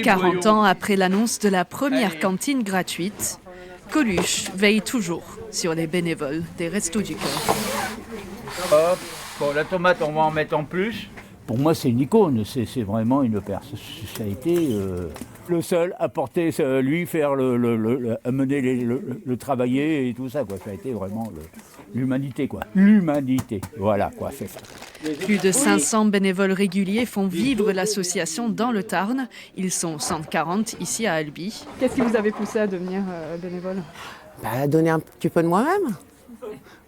40 ans après l'annonce de la première cantine gratuite, Coluche veille toujours sur les bénévoles des Restos du Cœur. Hop, bon, la tomate, on va en mettre en plus. Pour moi, c'est une icône, c'est vraiment une personne. Ça a été le seul à porter, lui, faire à mener le travailler et tout ça, quoi. Ça a été vraiment l'humanité, quoi. L'humanité, voilà, quoi, c'est ça. Plus de 500 bénévoles réguliers font vivre l'association dans le Tarn. Ils sont 140 ici à Albi. Qu'est-ce qui vous avait poussé à devenir bénévole ? Donner un petit peu de moi-même.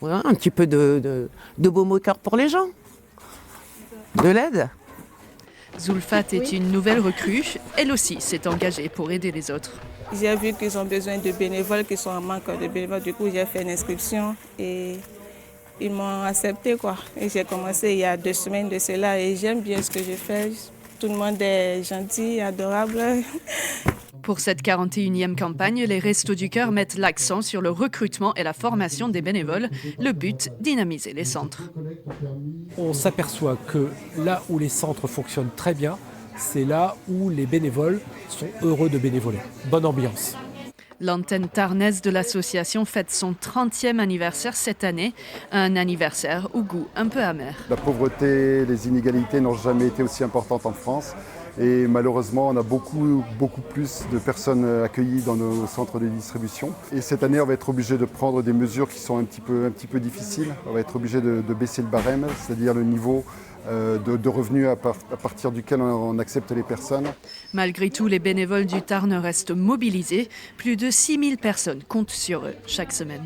Voilà, un petit peu de baume au cœur pour les gens. De l'aide. Zulfat est une nouvelle recrue. Elle aussi s'est engagée pour aider les autres. J'ai vu qu'ils ont besoin de bénévoles, qu'ils sont en manque de bénévoles. Du coup, j'ai fait une inscription et ils m'ont accepté, quoi. Et j'ai commencé il y a 2 semaines de cela et j'aime bien ce que je fais. Tout le monde est gentil, adorable. Pour cette 41e campagne, les Restos du Cœur mettent l'accent sur le recrutement et la formation des bénévoles. Le but, dynamiser les centres. On s'aperçoit que là où les centres fonctionnent très bien, c'est là où les bénévoles sont heureux de bénévoler. Bonne ambiance. L'antenne tarnaise de l'association fête son 30e anniversaire cette année, un anniversaire au goût un peu amer. La pauvreté, les inégalités n'ont jamais été aussi importantes en France. Et malheureusement, on a beaucoup plus de personnes accueillies dans nos centres de distribution. Et cette année, on va être obligé de prendre des mesures qui sont un petit peu difficiles. On va être obligé de baisser le barème, c'est-à-dire le niveau de revenus à partir duquel on accepte les personnes. Malgré tout, les bénévoles du Tarn restent mobilisés. Plus de 6000 personnes comptent sur eux chaque semaine.